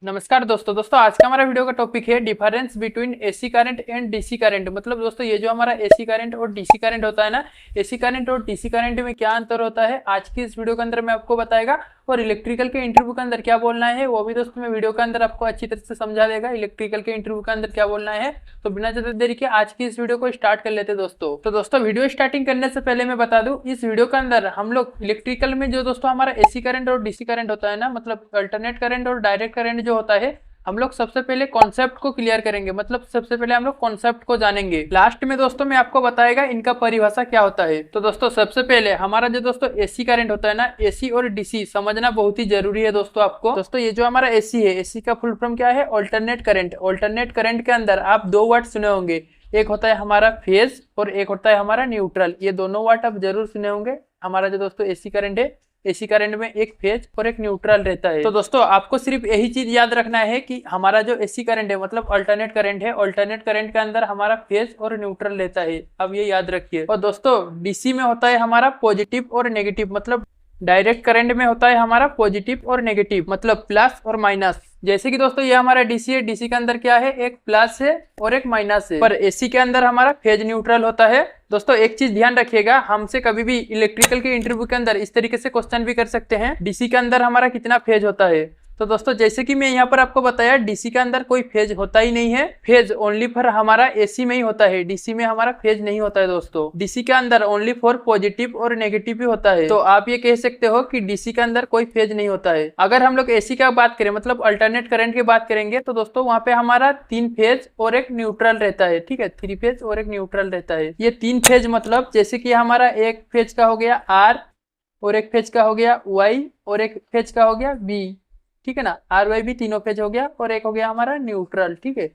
नमस्कार दोस्तों आज का हमारा वीडियो का टॉपिक है difference between AC current and DC current. मतलब दोस्तों ये जो हमारा एसी करंट और डीसी करंट होता है ना, एसी करंट और डीसी करंट में क्या अंतर होता है आज की इस वीडियो के अंदर मैं आपको बताएगा। और इलेक्ट्रिकल के इंटरव्यू के अंदर क्या बोलना है वो भी दोस्तों मैं वीडियो के अंदर आपको अच्छी तरह से समझा देगा। इलेक्ट्रिकल के इंटरव्यू के अंदर क्या बोलना है, तो बिना ज्यादा देरी के आज की इस वीडियो को स्टार्ट कर लेते हैं दोस्तों। तो दोस्तों वीडियो स्टार्टिंग करने से पहले मैं बता दूं, इस वीडियो के अंदर हम लोग इलेक्ट्रिकल में जो दोस्तों हमारा एसी करंट और डीसी करंट होता है ना, मतलब अल्टरनेट करंट और डायरेक्ट करंट जो होता है, हम लोग सबसे पहले कॉन्सेप्ट को क्लियर करेंगे। मतलब सबसे पहले हम लोग कॉन्सेप्ट को जानेंगे, लास्ट में दोस्तों मैं आपको बताएगा इनका परिभाषा क्या होता है। तो दोस्तों सबसे पहले हमारा जो दोस्तों एसी करंट होता है ना, एसी और डीसी समझना बहुत ही जरूरी है दोस्तों आपको। दोस्तों ये जो हमारा एसी है, एसी का फुल फॉर्म क्या है, ऑल्टरनेट करंट। ऑल्टरनेट करंट के अंदर आप दो वर्ड सुने होंगे, एक होता है हमारा फेज और एक होता है हमारा न्यूट्रल। ये दोनों वर्ड आप जरूर सुने होंगे। हमारा जो दोस्तों एसी करंट है, एसी करंट में एक फेज और एक न्यूट्रल रहता है। तो दोस्तों आपको सिर्फ यही चीज याद रखना है कि हमारा जो एसी करंट है मतलब अल्टरनेट करंट है, अल्टरनेट करंट के अंदर हमारा फेज और न्यूट्रल रहता है, अब ये याद रखिए। और दोस्तों डीसी में होता है हमारा पॉजिटिव और नेगेटिव। मतलब डायरेक्ट करंट में होता है हमारा पॉजिटिव और नेगेटिव, मतलब प्लस और माइनस। जैसे कि दोस्तों ये हमारा डीसी है, डीसी के अंदर क्या है, एक प्लस है और एक माइनस है। पर एसी के अंदर हमारा फेज न्यूट्रल होता है। दोस्तों एक चीज ध्यान रखिएगा, हमसे कभी भी इलेक्ट्रिकल के इंटरव्यू के अंदर इस तरीके से क्वेश्चन भी कर सकते हैं, डीसी के अंदर हमारा कितना फेज होता है। तो दोस्तों जैसे कि मैं यहाँ पर आपको बताया, डीसी के अंदर कोई फेज होता ही नहीं है, फेज ओनली फॉर हमारा एसी में ही होता है, डीसी में हमारा फेज नहीं होता है। दोस्तों डीसी के अंदर ओनली फॉर पॉजिटिव और नेगेटिव ही होता है। तो आप ये कह सकते हो कि डीसी के अंदर कोई फेज नहीं होता है। अगर हम लोग एसी का बात करें, मतलब अल्टरनेट करंट की बात करेंगे, तो दोस्तों वहां पे हमारा 3 फेज और एक न्यूट्रल रहता है। ठीक है, 3 फेज और एक न्यूट्रल रहता है। ये 3 फेज मतलब जैसे कि हमारा एक फेज का हो गया आर, और एक फेज का हो गया वाई, और एक फेज का हो गया बी। ठीक है ना, आर वाई भी तीनों फेज हो गया, और एक हो गया हमारा न्यूट्रल। ठीक है,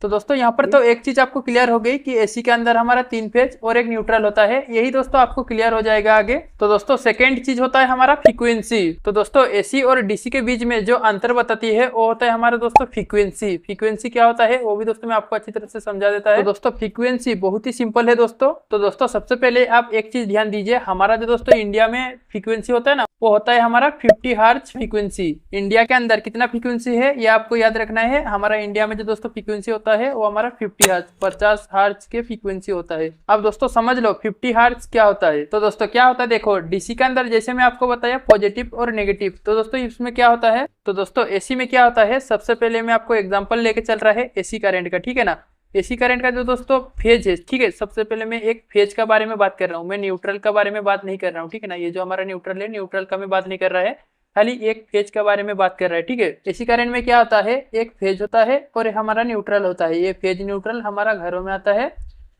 तो दोस्तों यहाँ पर तो एक चीज आपको क्लियर हो गई कि एसी के अंदर हमारा 3 फेज और एक न्यूट्रल होता है, यही दोस्तों आपको क्लियर हो जाएगा आगे। तो दोस्तों सेकंड चीज होता है हमारा फ्रीक्वेंसी। तो दोस्तों एसी और डीसी के बीच में जो अंतर बताती है वो होता है हमारा दोस्तों फ्रीक्वेंसी। फ्रीक्वेंसी क्या होता है वो भी दोस्तों मैं आपको अच्छी तरह से समझा देता है। तो दोस्तों फ्रीक्वेंसी बहुत ही सिंपल है दोस्तों। तो दोस्तों सबसे पहले आप एक चीज ध्यान दीजिए, हमारा जो दोस्तों इंडिया में फ्रीक्वेंसी होता है ना, वो होता है हमारा 50 हर्ट्ज फ्रीक्वेंसी। इंडिया के अंदर कितना फ्रीक्वेंसी है ये आपको याद रखना है। हमारा इंडिया में जो दोस्तों फ्रीक्वेंसी होता है वो हमारा 50 हर्ट्ज, 50 हर्ट्ज के फ्रीक्वेंसी होता है। अब दोस्तों समझ लो 50 हर्ट्ज क्या होता है। तो दोस्तों क्या होता है, देखो डीसी के अंदर जैसे मैं आपको बताया पॉजिटिव और नेगेटिव, तो दोस्तों इसमें क्या होता है, तो दोस्तों एसी में क्या होता है, सबसे पहले मैं आपको एग्जांपल लेके चल रहा है एसी करंट का। ठीक है ना, एसी करंट का जो दोस्तों फेज है, ठीक है, सबसे पहले मैं एक फेज का बारे में बात कर रहा हूँ, मैं न्यूट्रल का बारे में बात नहीं कर रहा हूँ। ठीक है ना, ये जो हमारा न्यूट्रल है, न्यूट्रल का मैं बात नहीं कर रहा है, खाली एक फेज के बारे में बात कर रहा है। ठीक है, एसी करंट में क्या होता है, एक फेज होता है और हमारा न्यूट्रल होता है। ये फेज न्यूट्रल हमारा घरों में आता है।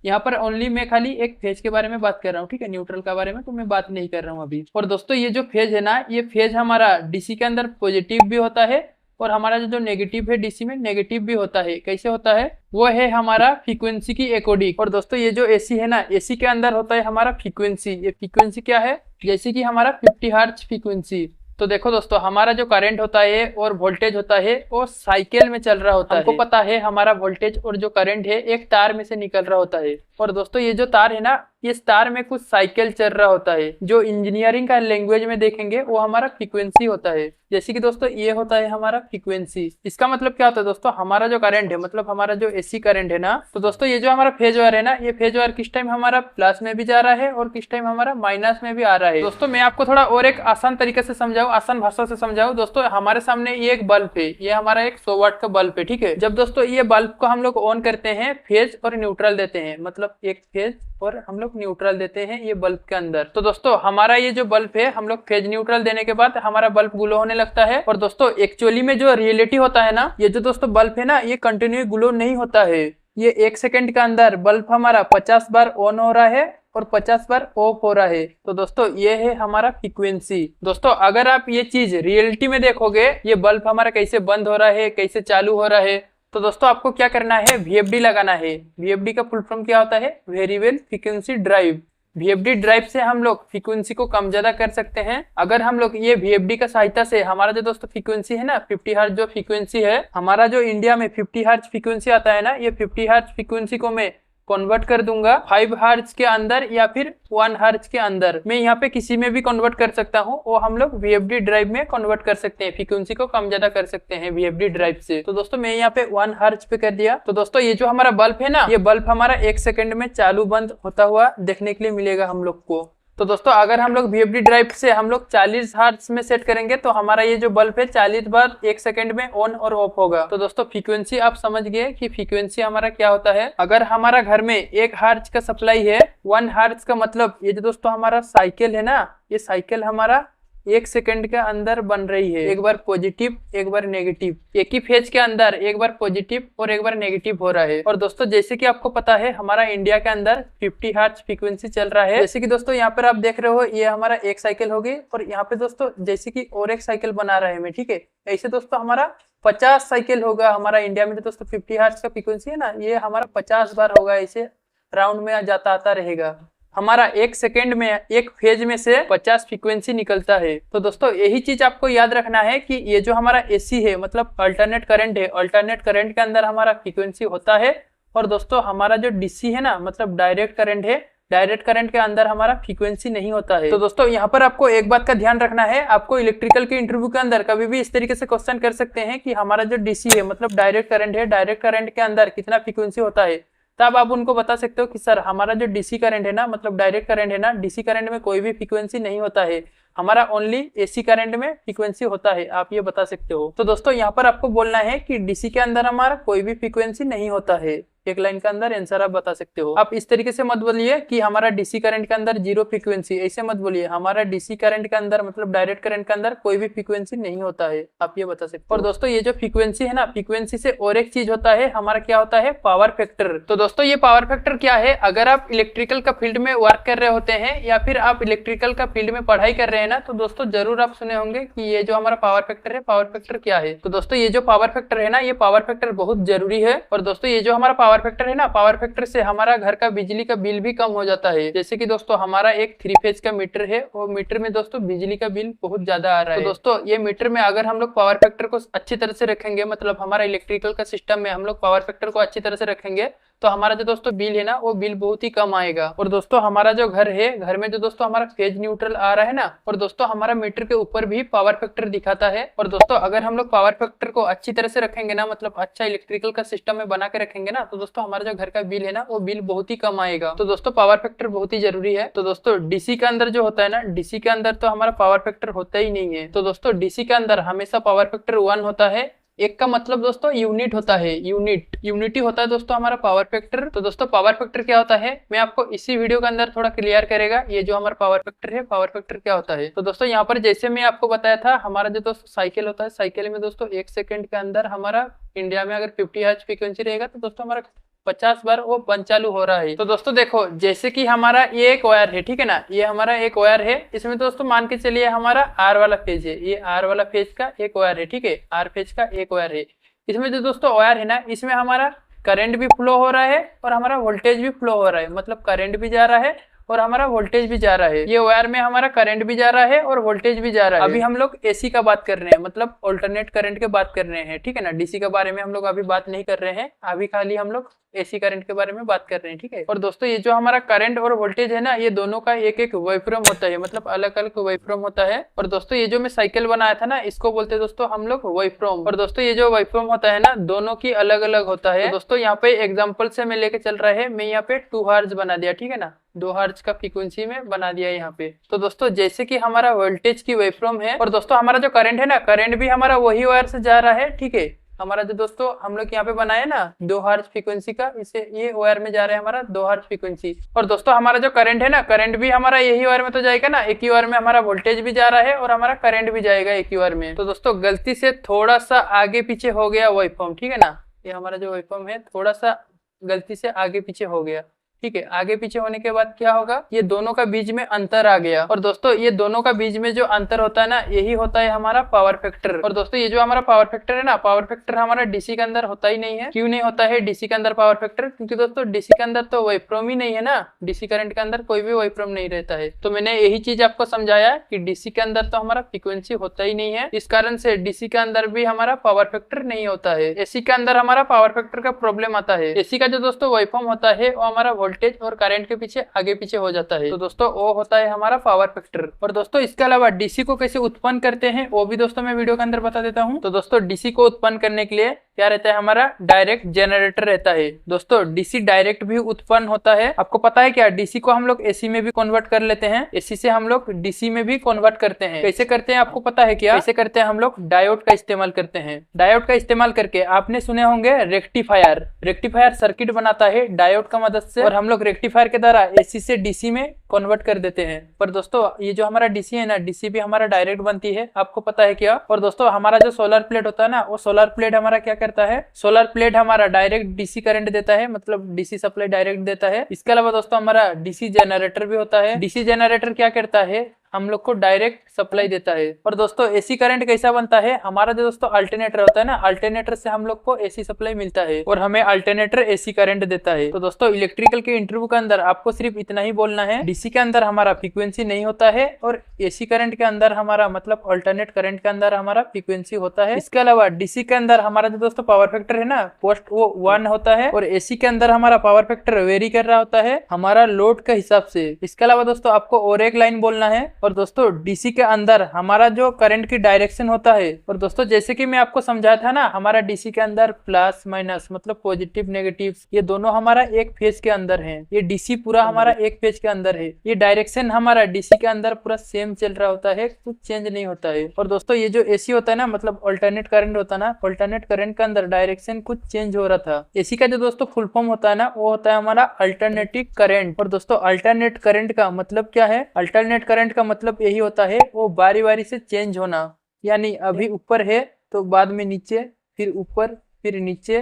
यहाँ पर ओनली मैं खाली एक फेज के बारे में बात कर रहा हूँ। ठीक है, न्यूट्रल के बारे में तो मैं बात नहीं कर रहा हूँ अभी। और दोस्तों ये जो फेज है ना, ये फेज हमारा डीसी के अंदर पॉजिटिव भी होता है, और हमारा जो नेगेटिव है डीसी में नेगेटिव भी होता है। कैसे होता है, वो है हमारा फ्रीक्वेंसी की अकॉर्डिंग। और दोस्तों ये जो एसी है ना, एसी के अंदर होता है हमारा फ्रीक्वेंसी। ये फ्रीक्वेंसी क्या है, जैसे कि हमारा 50 हर्ट्ज फ्रीक्वेंसी। तो देखो दोस्तों हमारा जो करंट होता है और वोल्टेज होता है वो साइकिल में चल रहा होता है। हमको पता है हमारा वोल्टेज और जो करंट है एक तार में से निकल रहा होता है। और दोस्तों ये जो तार है ना, इस तार में कुछ साइकिल चल रहा होता है, जो इंजीनियरिंग का लैंग्वेज में देखेंगे वो हमारा फ्रीक्वेंसी होता है। जैसे कि दोस्तों ये होता है हमारा फ्रीक्वेंसी। इसका मतलब क्या होता है दोस्तों, हमारा जो करंट है, मतलब हमारा जो एसी करंट है ना, तो दोस्तों ये जो हमारा फेज वार है ना, ये फेज वार किस टाइम हमारा प्लस में भी जा रहा है और किस टाइम हमारा माइनस में भी आ रहा है। दोस्तों मैं आपको थोड़ा और एक आसान तरीके से समझाऊं, आसान भाषा से समझाऊं। दोस्तों हमारे सामने ये एक बल्ब है, ये हमारा एक 100 वाट का बल्ब है। ठीक है, जब दोस्तों ये बल्ब को हम लोग ऑन करते हैं, फेज और न्यूट्रल देते हैं, मतलब एक फेज और हम लोग न्यूट्रल देते हैं ये बल्ब के अंदर। तो दोस्तों हमारा ये जो बल्ब है, हम लोग फेज न्यूट्रल देने के बाद हमारा बल्ब ग्लो होने लगता है। और दोस्तों एक्चुअली में जो रियलिटी होता है ना, ये जो दोस्तों बल्ब है ना, ये कंटिन्यू ग्लो नहीं होता है। ये 1 सेकंड के अंदर बल्ब हमारा 50 बार ऑन हो रहा है और 50 बार ऑफ हो रहा है। तो दोस्तों ये है हमारा फ्रीक्वेंसी। दोस्तों अगर आप ये चीज रियलिटी में देखोगे, ये बल्ब हमारा कैसे बंद हो रहा है, कैसे चालू हो रहा है, तो दोस्तों आपको क्या करना है, वीएफडी लगाना है। वीएफडी का फुल फॉर्म क्या होता है, variable frequency drive. VFD drive से हम लोग फ्रीक्वेंसी को कम ज्यादा कर सकते हैं। अगर हम लोग ये वीएफडी का सहायता से हमारा जो दोस्तों फ्रीक्वेंसी है ना, 50 हर्ट्ज जो फ्रीक्वेंसी है, हमारा जो इंडिया में 50 हर्ट्ज फ्रीक्वेंसी आता है ना, ये 50 हर्ट्ज फ्रीक्वेंसी को मैं कन्वर्ट कर दूंगा 5 हर्ट्ज के अंदर या फिर 1 हर्ट्ज के अंदर। मैं यहाँ पे किसी में भी कन्वर्ट कर सकता हूँ, वो हम लोग VFD ड्राइव में कन्वर्ट कर सकते हैं, फ्रीक्वेंसी को कम ज्यादा कर सकते हैं VFD ड्राइव से। तो दोस्तों मैं यहाँ पे 1 हर्ट्ज पे कर दिया। तो दोस्तों ये जो हमारा बल्ब है ना, ये बल्ब हमारा 1 सेकंड में चालू बंद होता हुआ देखने के लिए मिलेगा हम लोग को। तो दोस्तों अगर हम लोग VFD ड्राइव से हम लोग 40 हर्ट्ज में सेट करेंगे तो हमारा ये जो बल्ब है 40 बार 1 सेकंड में ऑन और ऑफ होगा। तो दोस्तों फ्रीक्वेंसी आप समझ गए कि फ्रीक्वेंसी हमारा क्या होता है। अगर हमारा घर में 1 हर्ट्ज का सप्लाई है, 1 हर्ट्ज का मतलब ये जो दोस्तों हमारा साइकिल है ना, ये साइकिल हमारा 1 सेकंड के अंदर बन रही है। एक बार पॉजिटिव एक बार नेगेटिव, एक ही फेज के अंदर एक बार पॉजिटिव और एक बार नेगेटिव हो रहा है। और दोस्तों जैसे कि आपको पता है हमारा इंडिया के अंदर 50 हर्ट्ज फ्रीक्वेंसी चल रहा है। जैसे कि दोस्तों यहाँ पर आप देख रहे हो, ये हमारा एक साइकिल होगी और यहाँ पे दोस्तों जैसे कि और एक साइकिल बना रहे हैं, ठीक है। ऐसे दोस्तों हमारा 50 साइकिल होगा हमारा इंडिया में। दोस्तों 50 हर्ट्ज का फ्रीक्वेंसी है ना, ये हमारा 50 बार होगा, ऐसे राउंड में जाता आता रहेगा। हमारा 1 सेकेंड में एक फेज में से 50 फ्रीक्वेंसी निकलता है। तो दोस्तों यही चीज आपको याद रखना है कि ये जो हमारा एसी है मतलब अल्टरनेट करंट है, अल्टरनेट करंट के अंदर हमारा फ्रीक्वेंसी होता है। और दोस्तों हमारा जो डीसी है ना मतलब डायरेक्ट करंट है, डायरेक्ट करंट के अंदर हमारा फ्रीक्वेंसी नहीं होता है। तो दोस्तों यहाँ पर आपको एक बात का ध्यान रखना है, आपको इलेक्ट्रिकल के इंटरव्यू के अंदर कभी भी इस तरीके से क्वेश्चन कर सकते हैं कि हमारा जो डीसी है मतलब डायरेक्ट करंट है, डायरेक्ट करंट के अंदर कितना फ्रीक्वेंसी होता है। तब आप उनको बता सकते हो कि सर हमारा जो डीसी करंट है ना मतलब डायरेक्ट करंट है ना, डीसी करंट में कोई भी फ्रीक्वेंसी नहीं होता है, हमारा ओनली एसी करंट में फ्रीक्वेंसी होता है, आप ये बता सकते हो। तो दोस्तों यहाँ पर आपको बोलना है कि डीसी के अंदर हमारा कोई भी फ्रीक्वेंसी नहीं होता है। एक लाइन के अंदर आंसर आप बता सकते हो। आप इस तरीके से मत बोलिए कि हमारा डीसी करंट के अंदर 0 फ्रीक्वेंसी, ऐसे मत बोलिए। हमारा डीसी करंट के अंदर मतलब डायरेक्ट करंट के अंदर कोई भी फ्रीक्वेंसी नहीं होता है, आप ये बता सकते हो। और दोस्तों ये जो फ्रीक्वेंसी है ना, फ्रीक्वेंसी से और एक चीज होता है हमारा, क्या होता है, पावर फैक्टर। तो दोस्तों ये पावर फैक्टर क्या है, अगर आप इलेक्ट्रिकल का फील्ड में वर्क कर रहे होते हैं या फिर आप इलेक्ट्रिकल का फील्ड में पढ़ाई कर रहे हैं ना, तो दोस्तों जरूर आप सुने होंगे कि ये जो हमारा पावर फैक्टर है, पावर फैक्टर क्या है। तो दोस्तों ये जो पावर फैक्टर है ना, ये पावर फैक्टर बहुत जरूरी है। और दोस्तों ये जो हमारा पावर फैक्टर है ना, पावर फैक्टर से हमारा घर का बिजली का बिल भी कम हो जाता है। जैसे कि दोस्तों हमारा एक 3 फेज का मीटर है और मीटर में दोस्तों बिजली का बिल बहुत ज्यादा आ रहा है। तो दोस्तों ये मीटर में अगर हम लोग पावर फैक्टर को अच्छी तरह से रखेंगे, मतलब हमारा इलेक्ट्रिकल का सिस्टम में हम लोग पावर फैक्टर को अच्छी तरह से रखेंगे, तो हमारा जो दोस्तों बिल है ना, वो बिल बहुत ही कम आएगा। और दोस्तों हमारा जो घर है, घर में जो दोस्तों हमारा फेज न्यूट्रल आ रहा है ना, और दोस्तों हमारा मीटर के ऊपर भी पावर फैक्टर दिखाता है। और दोस्तों अगर हम लोग पावर फैक्टर को अच्छी तरह से रखेंगे ना, मतलब अच्छा इलेक्ट्रिकल का सिस्टम में बना के रखेंगे ना, तो दोस्तों हमारा जो घर का बिल है ना, वो बिल बहुत ही कम आएगा। तो दोस्तों पावर फैक्टर बहुत ही जरूरी है। तो दोस्तों डीसी के अंदर जो होता है ना, डीसी के अंदर तो हमारा पावर फैक्टर होता ही नहीं है। तो दोस्तों डीसी के अंदर हमेशा पावर फैक्टर 1 होता है। एक का मतलब दोस्तों यूनिट होता है, यूनिटी होता है दोस्तों हमारा पावर फैक्टर। तो दोस्तों पावर फैक्टर क्या होता है, मैं आपको इसी वीडियो के अंदर थोड़ा क्लियर करेगा ये जो हमारा पावर फैक्टर है, पावर फैक्टर क्या होता है। तो दोस्तों यहाँ पर जैसे मैं आपको बताया था, हमारा जो दोस्तों साइकिल होता है, साइकिल में दोस्तों 1 सेकंड के अंदर हमारा इंडिया में अगर 50 हर्ट्ज फ्रीक्वेंसी रहेगा तो दोस्तों हमारा 50 बार वो बंद चालू हो रहा है। तो दोस्तों देखो जैसे कि हमारा ये एक वायर है, ठीक है ना, ये हमारा एक वायर है, इसमें दोस्तों मान के चलिए हमारा आर वाला फेज है, ये आर वाला फेज का एक वायर है, ठीक है, आर फेज का एक वायर है। इसमें जो दोस्तों वायर है ना, इसमें हमारा करंट भी फ्लो हो रहा है और हमारा वोल्टेज भी फ्लो हो रहा है, मतलब करंट भी जा रहा है और हमारा वोल्टेज भी जा रहा है। ये वायर में हमारा करंट भी जा रहा है और वोल्टेज भी जा रहा है। अभी हम लोग एसी का बात कर रहे हैं, मतलब अल्टरनेट करंट के बात कर रहे हैं, ठीक है ना, डीसी के बारे में हम लोग अभी बात नहीं कर रहे हैं, अभी खाली हम लोग एसी करंट के बारे में बात कर रहे हैं, ठीक है। और दोस्तों ये जो हमारा करंट और वोल्टेज है ना, ये दोनों का एक एक वेवफॉर्म होता है, मतलब अलग अलग वेवफॉर्म होता है। और दोस्तों ये जो मैं साइकिल बनाया था ना, इसको बोलते हैं दोस्तों हम लोग वेवफॉर्म। और दोस्तों ये जो वेवफॉर्म होता है ना, दोनों की अलग अलग होता है। तो दोस्तों यहाँ पे एग्जाम्पल से मैं लेके चल रहा है, मैं यहाँ पे 2 हर्ट्ज बना दिया, ठीक है ना, 2 हर्ट्ज का फ्रीक्वेंसी में बना दिया यहाँ पे। तो दोस्तों जैसे कि हमारा वोल्टेज की वेवफॉर्म है, और दोस्तों हमारा जो करंट है ना, करंट भी हमारा वही वायर से जा रहा है, ठीक है। हमारा जो दोस्तों हम लोग यहाँ पे बनाए ना 2 हर्ट्ज फ्रीक्वेंसी का, इसे ये वायर में जा रहा है हमारा 2 हर्ट्ज फ्रीक्वेंसी। और दोस्तों हमारा जो करंट है ना, करंट भी हमारा यही वायर में तो जाएगा ना, एक ही वायर में हमारा वोल्टेज भी जा रहा है और हमारा करंट भी जाएगा एक ही वायर में। तो दोस्तों गलती से थोड़ा सा आगे पीछे हो गया वेवफॉर्म, ठीक है ना, ये हमारा जो वेवफॉर्म है थोड़ा सा गलती से आगे पीछे हो गया, ठीक है, आगे पीछे होने के बाद क्या होगा, ये दोनों का बीच में अंतर आ गया। और दोस्तों ये दोनों का बीच में जो अंतर होता है ना, यही होता है हमारा पावर फैक्टर। और दोस्तों ये जो हमारा पावर फैक्टर है ना, पावर फैक्टर हमारा डीसी के अंदर होता ही नहीं है। क्यों नहीं होता है डीसी के अंदर पावर फैक्टर? क्योंकि दोस्तों डीसी के अंदर तो वेवफॉर्म ही नहीं है ना, डीसी करंट के अंदर कोई भी वेवफॉर्म नहीं रहता है। तो मैंने यही चीज आपको समझाया कि डीसी के अंदर तो हमारा फ्रीक्वेंसी होता ही नहीं है, इस कारण से डीसी के अंदर भी हमारा पावर फैक्टर नहीं होता है। एसी के अंदर हमारा पावर फैक्टर का प्रॉब्लम आता है। एसी का जो दोस्तों वेवफॉर्म होता है वो हमारा वोल्टेज और करंट के पीछे आगे पीछे हो जाता है, तो दोस्तों वो होता है हमारा पावर फैक्टर। और दोस्तों इसके अलावा डीसी को कैसे उत्पन्न करते हैं वो भी दोस्तों मैं वीडियो के अंदर बता देता हूँ। तो दोस्तों डीसी को उत्पन्न करने के लिए क्या रहता है, हमारा डायरेक्ट जनरेटर रहता है। दोस्तों डीसी डायरेक्ट भी उत्पन्न होता है। आपको पता है क्या, डीसी को हम लोग एसी में भी कन्वर्ट कर लेते हैं, एसी से हम लोग डीसी में भी कन्वर्ट करते हैं। कैसे करते हैं आपको पता है क्या? कैसे करते हैं, हम लोग डायोड का इस्तेमाल करते हैं। डायोड का इस्तेमाल करके आपने सुने होंगे रेक्टिफायर, रेक्टिफायर सर्किट बनाता है डायोड का मदद से, और हम लोग रेक्टिफायर के द्वारा एसी से डीसी में कन्वर्ट कर देते हैं। पर दोस्तों ये जो हमारा डीसी है ना, डीसी भी हमारा डायरेक्ट बनती है, आपको पता है क्या? और दोस्तों हमारा जो सोलर प्लेट होता है ना, वो सोलर प्लेट हमारा क्या करता है, सोलर प्लेट हमारा डायरेक्ट डीसी करंट देता है, मतलब डीसी सप्लाई डायरेक्ट देता है। इसके अलावा दोस्तों हमारा डीसी जनरेटर भी होता है। डीसी जनरेटर क्या करता है, हम लोग को डायरेक्ट सप्लाई देता है। और दोस्तों एसी करंट कैसा बनता है, हमारा जो दोस्तों अल्टरनेटर होता है ना, अल्टरनेटर से हम लोग को एसी सप्लाई मिलता है और हमें अल्टरनेटर एसी करंट देता है। तो दोस्तों इलेक्ट्रिकल के इंटरव्यू के अंदर आपको सिर्फ इतना ही बोलना है, डीसी के अंदर हमारा फ्रीक्वेंसी नहीं होता है और एसी करंट के अंदर हमारा मतलब अल्टरनेट करंट के अंदर हमारा फ्रीक्वेंसी होता है। इसके अलावा डीसी के अंदर हमारा जो दोस्तों पावर फैक्टर है ना, पोस्ट वो 1 होता है, और एसी के अंदर हमारा पावर फैक्टर वेरी कर रहा होता है हमारा लोड के हिसाब से। इसके अलावा दोस्तों आपको और एक लाइन बोलना है, और दोस्तों डीसी के अंदर हमारा जो करंट की डायरेक्शन होता है, और दोस्तों जैसे कि मैं आपको समझाया था ना, हमारा डीसी के अंदर प्लस माइनस मतलब पॉजिटिव नेगेटिव ये दोनों हमारा एक फेज के अंदर है। ये डीसी पूरा हमारा एक फेज के अंदर है। ये डायरेक्शन हमारा डीसी के अंदर पूरा सेम चल रहा होता है, कुछ चेंज नहीं होता है। और दोस्तों ये जो एसी होता है ना, मतलब अल्टरनेट करंट होता है ना, अल्टरनेट करंट के अंदर डायरेक्शन कुछ चेंज हो रहा था। एसी का जो दोस्तों फुल फॉर्म होता है ना, वो होता है हमारा अल्टरनेटिव करंट। और दोस्तों अल्टरनेट करंट का मतलब क्या है, अल्टरनेट करंट का मतलब यही होता है वो बारी बारी से चेंज होना, यानी अभी ऊपर है तो बाद में नीचे, फिर ऊपर फिर नीचे।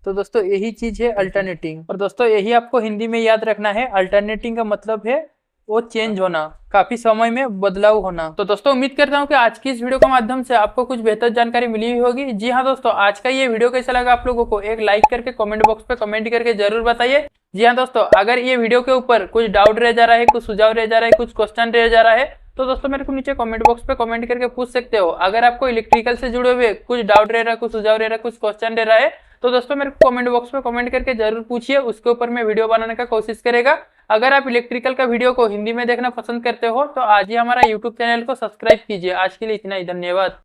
तो दोस्तों यही चीज है अल्टरनेटिंग। और दोस्तों यही आपको हिंदी में याद रखना है, अल्टरनेटिंग का मतलब है वो चेंज होना, काफी समय में बदलाव होना। तो दोस्तों उम्मीद करता हूँ कि आज की इस वीडियो के माध्यम से आपको कुछ बेहतर जानकारी मिली हुई होगी। जी हाँ दोस्तों, आज का ये वीडियो कैसा लगा आप लोगों को एक लाइक करके कमेंट बॉक्स पे कमेंट करके जरूर बताइए। जी हाँ दोस्तों, अगर ये वीडियो के ऊपर कुछ डाउट रह जा रहा है, कुछ सुझाव रह जा रहा है, कुछ क्वेश्चन रह जा रहा है, तो दोस्तों मेरे को नीचे कमेंट बॉक्स पे कमेंट करके पूछ सकते हो। अगर आपको इलेक्ट्रिकल से जुड़े हुए कुछ डाउट रह रहा है, कुछ सुझाव रह रहा है, कुछ क्वेश्चन रह रहा है, तो दोस्तों मेरे को कमेंट बॉक्स पे कमेंट करके जरूर पूछिए, उसके ऊपर मैं वीडियो बनाने का कोशिश करेगा। अगर आप इलेक्ट्रिकल का वीडियो को हिंदी में देखना पसंद करते हो तो आज ही हमारा यूट्यूब चैनल को सब्सक्राइब कीजिए। आज के लिए इतना ही, धन्यवाद।